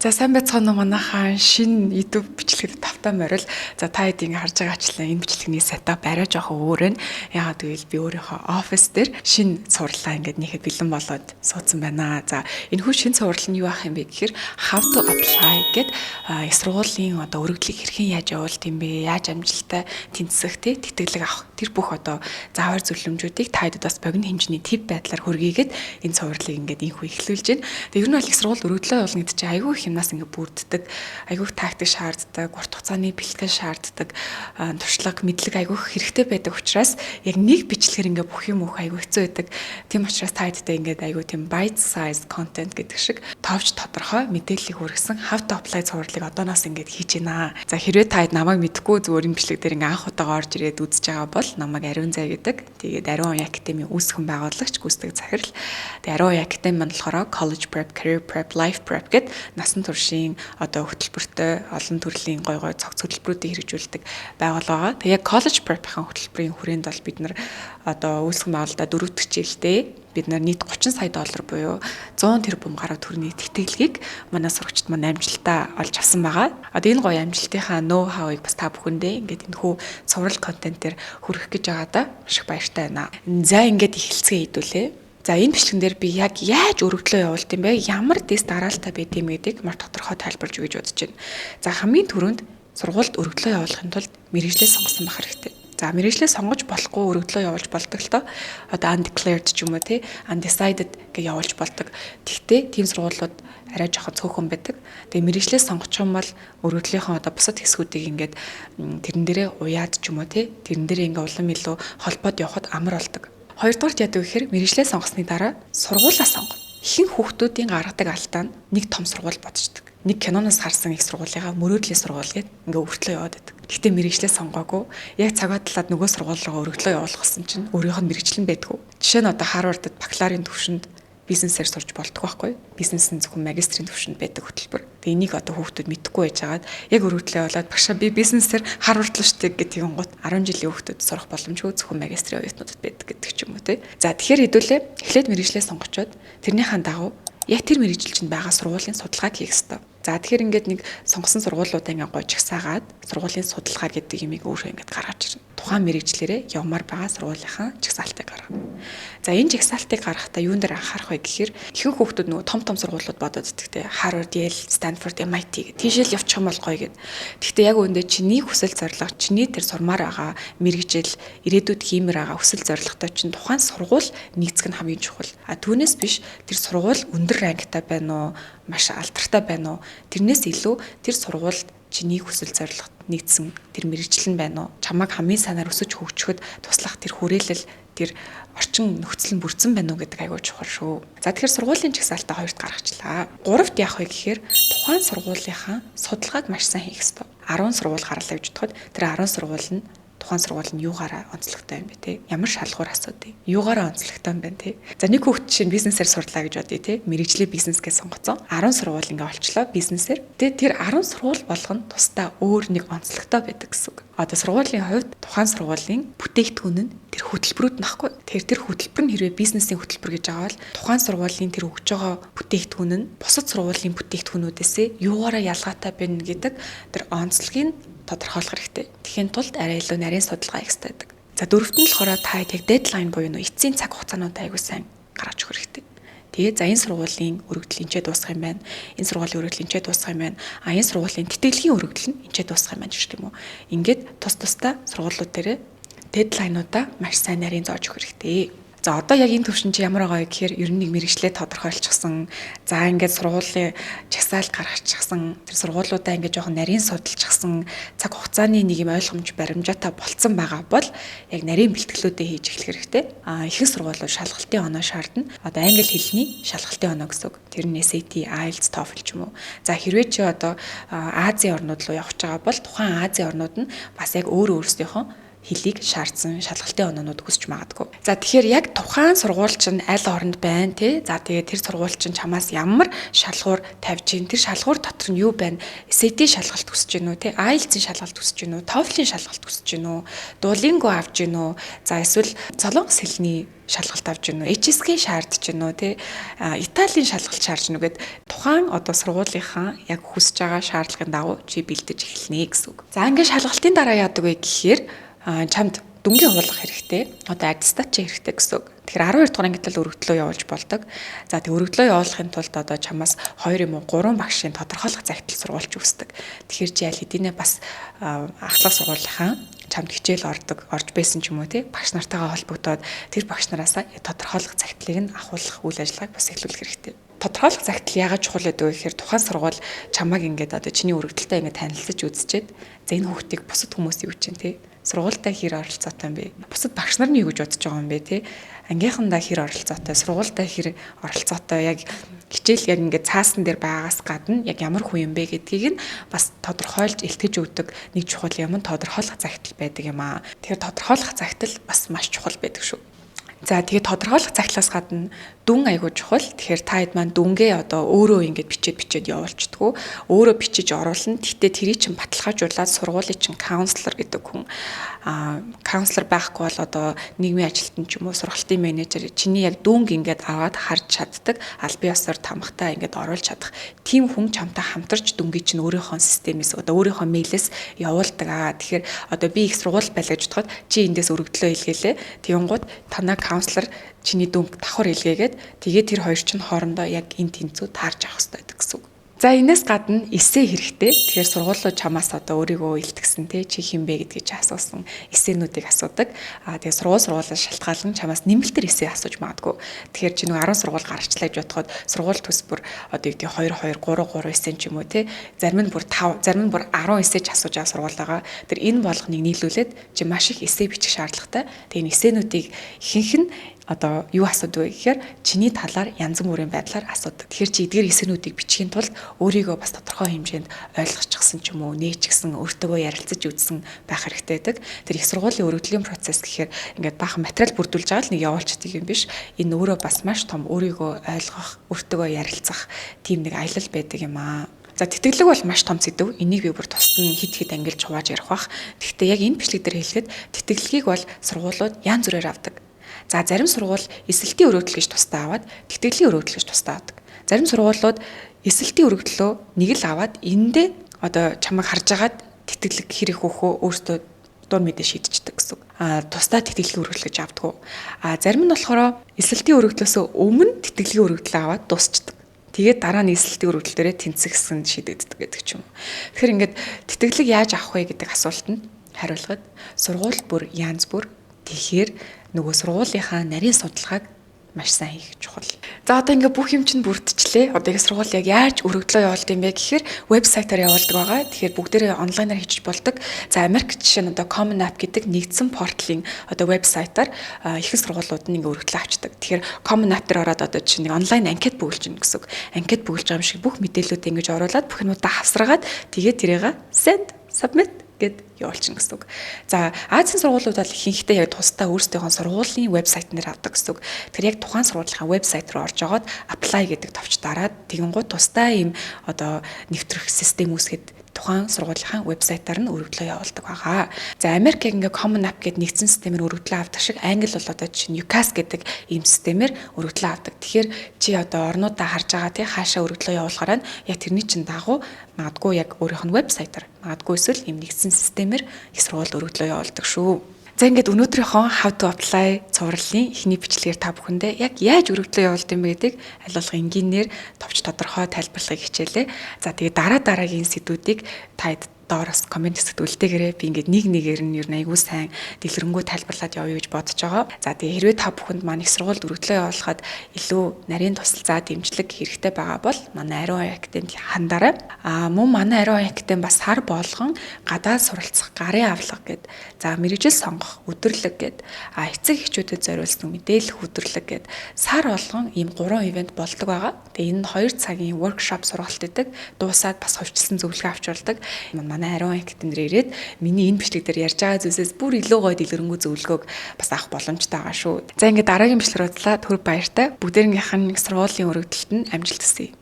За сайн байцгаана уу манайхаа шинэ YouTube бичлэгэд тавтаа морил. За та хэдийн харж байгаачлаа энэ бичлэгний сетап арай жоохон өөр нь. Яагаад гэвэл би өөрийнхөө офис дээр шинэ сурлаа ингээд нэхэд бэлэн болоод суудсан байна. За энэ хүү шинэ сурал нь юу ах юм бэ гэхээр how to apply гэд сургуулийн одоо өргөдлийг хэрхэн яаж явуулт юм бэ? Яаж амжилттай тэнцсэх те тэтгэлэг авах тэр бүх одоо заавар зөвлөмжүүдийг та хэдэд бас богино хэмжээний тип байдлаар хүргээгээд энэ сурлыг ингээд инхүү эхлүүлж байна. Тэгээ ер нь бол их сургууль өргөдлөө явуулна гэдэг чинь айгүй юмнаас ингээ бүрддэг, айгүйх тактик шаарддаг, урт хугацааны бэлтгэл шаарддаг, туршлага, мэдлэг айгүйх хэрэгтэй байдаг учраас яг нэг бичлэгээр ингээ бүх юм айгүй хэцүү байдаг. Тийм учраас та хэдтэй ингээ айгүй тийм bite size content гэдэг шиг товч тодорхой мэдээллийг хүргэсэн how to apply цувралыг одооноос ингээ хийж байна. За хэрвээ та хэд намайг мэдэхгүй зүгээр энэ бичлэг дээр ингээ анх удаага орж ирээд үзэж байгаа бол намайг Ариун Зай гэдэг. Тэгээд Ариун Оюун Академи үүсгэн байгуулагч, гүйцэтгэх захирал. Тэгээд Ариун Оюун Академи маань болохоор college prep, career prep, life prep гэд насан туршийн одоо хөтөлбөртэй олон төрлийн гой цогц хөтөлбөрүүдийг хэрэгжүүлдэг байгууллага. Тэгээ яг college prep-ийн хөтөлбөрийн хүрээнд бол бид нар одоо үүсгэн байгуулалтаа 4 дахь жилдээ бид нар нийт $30 сая буюу 100 тэрбум гаруй төгрөгийн тэтгэлгийг манай сурагчид маань амжилтаа олж авсан байгаа. Одоо энэ гоё амжилтынхаа ноу хавыг бас та бүхэндээ ингээд энэ хүү цуврал контентээр хүргэх гэж байгаадаа маш их баяртай байна. За ингээд эхэлцгээ хийдүүлээ. За энэ бичлэгэн дээр би яг яаж өргөдлөө явуулт юм бэ? Ямар дэс дараалтаа байд юм гэдгийг маш тодорхой тайлбарж өгье гэж бодож байна. За хамгийн түрүүнд сургуульд өргөдлөө явуулахын тулд мэргэжлээ сонгосон байх хэрэгтэй. За мэргэжлээ сонгож болохгүй өргөдлөө явуулж болдог л доо. Одоо undeclared ч юм уу те undecided гэж явуулж болдог. Тэгтээ тийм сургуулиуд арай жоохон цөөхөн байдаг. Тэгээ мэргэжлээ сонгочих юм бол өргөдлийнхөө одоо бусад хэсгүүдийг ингээд тэрэн дээрээ уяад ч юм уу те тэрэн дээрээ ингээд улам илүү холбоод явахад амар болдог. Хоёрдугаар яадаг гэхээр мэргэжлээ сонгосны дараа сургуулаа сонгоно. Ихэнх хүүхдүүдийн гаргадаг алдаа нь нэг том сургууль бодчихдаг. Нэг киноноос харсан их сургуулийнхаа мөрөөдлийн сургууль гээд ингээ өргөдлөө яваад байдаг. Гэхдээ мэргэжлээ сонгоогүй яг цагаа талаад нөгөө сургууль руу өргөдлөө явуулах гэсэн чинь өөрийнх нь мэргэжлэн байдгүй. Жишээ нь одоо Харвардд бакалаврын төвшөнд бизнесээр сурч болдог байхгүй. Бизнесийн зөвхөн магистрийн төвшөнд байдаг хөтөлбөр. Тэгээ энийг одоо хүүхдүүд мэдэхгүй байжгаад яг өргөдлөө явуулаад багшаа би бизнесээр Харвард руу штеп гэдэг юм гот 10 жилийн хүүхдүүд сурах боломжгүй зөвхөн магистрийн оюутнуудад байдаг гэдэг ч юм уу тий. За тэгэхээр хэдүүлээ эхлээд мэргэжлээ сонгочоод тэрнийхэн дагуу яг тэр мэргэжил чинь байгаа сургуулийн судалгааг хийх ёстой. За тэгэхээр ингээд нэг сонгосон сургуулиудаа ингээд гой жагсаагаад сургуулийн судалгаа гэдэг юмыг өөрөө ингээд гаргаж ирнэ. Тухайн мэргэжлэрээ явмаар байгаа сургуулийнхаа жагсаалтыг гаргана. За энэ жагсаалтыг гаргахдаа юун дээр анхаарах вэ гэхээр ихэнх хүүхдүүд нөгөө том сургуулиуд бодоод идэгтэй Harvard, Yale, Stanford, MIT гэх тийшэл явчих юм бол гоё гэд. Гэхдээ яг үүндээ чиний хүсэл зорилго, чиний тэр сурмаар байгаа мэргэжил, ирээдүйд хиймээр байгаа хүсэл зорилготой чинь тухайн сургууль нийцэх нь хамгийн чухал. А түүнээс биш тэр сургууль өндөр рангтай байна уу, маш алдартай байна уу? Тэрнээс илүү тэр сургуульд чиний хүсэл зорилгот нийцсэн тэр мэрэгчлэн байна уу? Чамайг хамгийн санаар өсөж хөгжөхөд туслах тэр хүрээлэл тэр орчин нөхцөл нь бүрдсэн байна уу гэдэг айгүй чухал шүү. За тэгэхээр сургуулийн жагсаалтаа хоёрт гаргачлаа. Гуравт яах вэ гэхээр тухайн сургуулийнхаа судалгааг маш сайн хийх ёстой. 10 сургууль гарлаа гэж бодоход тэр 10 сургууль нь тухайн сургууль нь юугаараа онцлогтой юм бэ те? Ямар шалгуур асуудыг? Юугаараа онцлогтой юм бэ те? За нэг хүүхд чинь бизнесээр сурлаа гэж бодъё те. Мэргэжлээ бизнес гэж сонгоцсон. 10 сургууль ингээ олчлоо бизнесээр. Тэгээ тэр 10 сургууль болгоно тусдаа өөр нэг онцлогтой байдаг гэсэн үг. Одоо сургуулийн хувьд тухайн сургуулийн бүтээгдэхүүн нь тэр хөтөлбөрүүд нөхгүй. Тэр хөтөлбөр нь хэрвээ бизнесийн хөтөлбөр гэж байгаа бол тухайн сургуулийн тэр өгж байгаа бүтээгдэхүүн нь бусад сургуулийн бүтээгдэхүүнүүдээс юугаараа ялгаатай байна гэдэг тэр онцлогийг тодорхойлох хэрэгтэй. Тэхийн тулд арай илүү нарийн судалгаа хийх хэрэгтэй байдаг. За дөрөвт нь болохоор та яг дедлайн буюу эцсийн цаг хугацаанууд аягүй сайн гаргаж өгөх хэрэгтэй. Тэгээ за энэ сургуулийн өргөдөл энчээ дуусгах юм байна. Энэ сургуулийн өргөдөл энчээ дуусгах юм байна. А энэ сургуулийн тэтгэлгийн өргөдөл нь энчээ дуусгах юм байна гэх юм уу. Ингээд тус тусдаа сургуулиуд дээр дедлайнуудаа маш сайн нарийн зоож өгөх хэрэгтэй. За одоо яг энэ төвшин чи ямар байгаа вэ гэхээр ер нь нэг мэргэжлээ тодорхойлчихсан. За ингээд сургуулийн жагсаалт гаргачихсан. Тэр сургуулиудаа ингээд жоохон нарийн судалчихсан. Цаг хугацааны нэг юм ойлгомж баримжаатай болцсон байгаа бол яг нарийн бэлтгэлүүдээ хийж эхлэх хэрэгтэй. Ихэнх сургуулиуд шалгалтын оноо шаардна. Одоо англи хэлний шалгалтын оноо гэсэн үг. Тэр нь SAT, IELTS, TOEFL ч юм уу. За хэрвээ чи одоо Азийн орнууд руу явж байгаа бол тухайн Азийн орнууд нь бас яг өөрсдийнхөө хэлийг шаардсан шалгалтын оноонууд өсч магадгүй. За тэгэхээр яг тухайн сургууль чинь аль оронд байна те. За тэгээд тэр сургууль чинь чамаас ямар шалгуур тавьж гин тэр шалгуур дотор дотор нь юу байна? SAT шалгалт хүсэж гинүү те IELTS-ийн шалгалт хүсэж гинүү, TOEFL-ийн шалгалт хүсэж гинүү, Duolingo авч гинүү. За эсвэл Солонгос хэлний шалгалт авч гинүү, HSK шаардж гинүү те Италийн шалгалт шаардж гинүү гэд тухайн одоо сургуулийнхаа яг хүсэж байгаа шаардлагын дагуу чи бэлдэж эхэлнэ гэсэн үг. За ингээд шалгалтын дараа яадаг вэ гэхээр чамд дүнгийн хуулах хэрэгтэй. Одоо аттестат чи хэрэгтэй гэсэн үг. Тэгэхээр 12 дугаар ангид л өргөдлөө явуулж болдог. За тэг өргөдлөө явуулахын тулд одоо чамаас 2 юм уу 3 багшийн тодорхойлох загтал сургуулж үүсдэг. Тэгэхээр чи аль хэдийнэ бас ахлах сургуулийнхаа чамд хичээл орж байсан ч юм уу тий багш нартайгаа холбогдоод тэр багш нараасаа тодорхойлох загтлыг нь ахуулах үйл ажиллагааг бас эхлүүлэх хэрэгтэй. Тодорхойлох загтал яагаад чухал гэдэг вэ гэхээр тухайн сургууль чамайг ингээд одоо чиний өргөдөлтөй ингээд танилцаж үзчихэд за энэ хүүхдийг бусад хүмүүс юу гэж тий сургуультай хэр оролцоотой юм бэ? Бусад багш нар нь юу гэж бодож байгаа юм бэ тий? Ангийнхандаа хэр оролцоотой, сургуультай хэр оролцоотой яг хичээл яг ингээд цаасан дээр байгаас гадна яг ямар хүн юм бэ гэдгийг нь бас тодорхойлж илтгэж өгдөг нэг чухал юм нь тодорхойлох загтал байдаг юм аа. Тэгэхээр тодорхойлох загтал бас маш чухал байдаг шүү. За тэгээд тодорхойлох цагтлаас гадна дүн айгуу чухал. Тэгэхээр та хэд маань дүнгээ одоо өөрөө ингэж бичээд явуулчихдгүү. Өөрөө бичиж оруулна. Тэгтээ тэрий чинь баталгаажуулаад сургуулийн чинь каунслер гэдэг хүн каунслер байхгүй бол одоо нийгмийн ажилтан ч юм уу сургалтын менежер чиний яг дүнг ингэж аваад харж чаддаг. Аль бие осоор тамхтай ингэж оруулж чадах. Тим хүн чамтай хамтарч дүнгийн чинь өөрийнхөө системээс одоо өөрийнхөө мэйлээс явуулдаг. Тэгэхээр одоо би их сургууль байлаа гэж бодоход чи эндээс өргөдлөө илгээлээ. Тэгэнгუთ танаа каунслер чиний дүнг давхар илгээгээд тэгээд тэр хоёр чинь хоорондоо яг энэ тэнцүү таарж авах хэрэгтэй гэсэн үг. За энэс гадна эссе хэрэгтэй. Тэгэхээр сургуулиуд чамаас одоо өөрийгөө илтгэсэн те чи хэм бэ гэдгийг чи асуусан эссенүүдийг асуудаг. Тэгээд сургуулиас шалтгаалan чамаас нэмэлтээр эссе асууж магадгүй. Тэгэхээр чи нэг 10 сургууль гаргачлаа гэж бодоход сургууль төс бүр одоо юу гэдэг 2 эссен ч юм уу те зарим нь бүр 5 зарим нь бүр 10 эссе ч асууж байгаа сургууль байгаа. Тэр энэ болгоныг нийлүүлээд чи маш их эссе бичих шаардлагатай. Тэгээд энэ эссенүүдийг ихэнх нь одоо юу асуудаг вэ гэхээр чиний талаар янз бүрийн байдлаар асуудаг. Тэгэхээр чи эдгээр эссенүүдийг бичихин тулд өөрийгөө бас тодорхой хэмжээнд ойлгочихсон ч юм уу, нээчихсэн, өөртөөгөө ярилцаж үзсэн байх хэрэгтэй байдаг. Тэр их сургуулийн өргөдлийн процесс гэхээр ингээд баахан материал бүрдүүлж байгаа л нэг явуулчихдаг юм биш. Энэ өөрөө бас маш том өөрийгөө ойлгох, өөртөөгөө ярилцах тийм нэг аялал байдаг юм аа. За тэтгэлэг бол маш том сэдв. Энийг би бүр тусад нь хид ангилж хувааж ярих бах. Гэхдээ яг энэ бичлэг дээр хэлэхэд тэтгэлгийг бол сургуулиуд янз бүрээр авдаг. За зарим сургууль эсэлтийн өргөдөл гэж тусдаа аваад тэтгэлийн өргөдөл гэж тусдаа авдаг. Зарим сургуулиуд эсэлтийн өргөдлөө нэг л аваад эндээ одоо чамайг харж агаад тэтгэлэг хэрэг хөөхөө өөртөө дур мэдээ шийдчихдэг гэсэн үг. Тусдаа тэтгэлгийн өргөдөл гэж авдаг. Зарим нь болохоор эсэлтийн өргөдлөөс өмнө тэтгэлгийн өргөдлөө аваад дуусчдаг. Тэгээд дараа нь эсэлтийн өргөдөл дээрээ тэнцэгсэн шийдэгддэг гэдэг ч юм уу. Тэгэхээр ингээд тэтгэлэг яаж авах вэ гэдэг асуултанд хариулахад сургууль бүр янз бүр тэгэхээр нөгөө сургуулийнхаа нарийн судалгааг маш сайн хийх чухал. За одоо ингээ бүх юм чинь бүрдчихлээ. Одоо их сургууль яг яаж өргөдлөө явуулдаг юм бэ гэхээр вебсайтаар явуулдаг байгаа. Тэгэхээр бүгдээрээ онлайнаар хийчих болдог. За Америк жишээ нь одоо Common App гэдэг нэгдсэн порталын одоо вебсайтаар их сургуулиуд нь ингээ өргөдлөө авчдаг. Тэгэхээр Common App дээр ороод одоо чинь нэг онлайн анкет бүгэлж гэнэ гэсэн үг. Анкет бүгэлж байгаа юм шиг бүх мэдээллүүдээ ингэж оруулаад бүх юмудаа хавсаргаад тэгээд тэрийг send submit гэд явуулчихна гэсэн үг. За Азийн сургуулиуд бол ихэнхдээ яг тусдаа өөрсдийнхөө сургуулийн вебсайт нэр авдаг гэсэн үг. Тэгэхээр яг тухайн сургуулийн вебсайт руу орж агаад apply гэдэг товч дараад тэгэнгუთ тусдаа ийм одоо нэвтрэх систем үүсгэхэд тухайн сургуулийнхаа вебсайтаар нь өргөдлөө явуулдаг байгаа. За Америк ингээ Common App гэдэг нэгдсэн системээр өргөдлөө авдаг шиг Англи бол одоо чинь UCAS гэдэг ийм системээр өргөдлөө авдаг. Тэгэхээр чи одоо орнуудаа харж байгаа тий хаашаа өргөдлөө явуулахаараа яг тэрний чинь дагуу магадгүй яг өөрийнх нь вебсайтаар магадгүй эсвэл ийм нэгдсэн системээр их сургууль өргөдлөө явуулдаг шүү. За ингээд өнөөдрийнхөө how to apply цувралын эхний бичлэгээр та бүхэндээ яг яаж өргөдлөө явуулдаг юм бэ гэдгийг аль болох энгийнээр товч тодорхой тайлбарлахыг хичээлээ. За тэгээд дараагийн сэдвүүдийг та доороос комент хэсэгт үлдээгээрэй. Би ингээд нэг нэгээр нь ер нь аягүй сайн дэлгэрэнгүй тайлбарлаад явъя гэж бодож байгаа. За тэгээ хэрвээ та бүхэнд маань их сургуульд өргөдлөө явуулахад илүү нарийн тусалцаа дэмжлэг хэрэгтэй байгаа бол манай Ариун Академид хандаарай. Мөн манай Ариун Академи бас сар болгон гадаад суралцах гарын авлага гэд за мэргэжил сонгох өдөрлөг гэд эцэг эхчүүдэд зориулсан мэдээлэх өдөрлөг гэд сар болгон ийм 3 ивент болдог байгаа. Тэгээ энэ 2 цагийн workshop сургалт гэдэг дуусаад бас хувьчилсан зөвлөгөө авч болдог. Манай Ариун Академид ирээд миний энэ бичлэг дээр ярьж байгаа зүйлсээс бүр илүү гоё дэлгэрэнгүй зөвлөгөөг бас авах боломжтой байгаа шүү. За ингээд дараагийн бичлэг рүү удлаа түр баяртай. Бүгдээрнийх нь сургуулийн өргөдөлтөнд амжилт хүсье.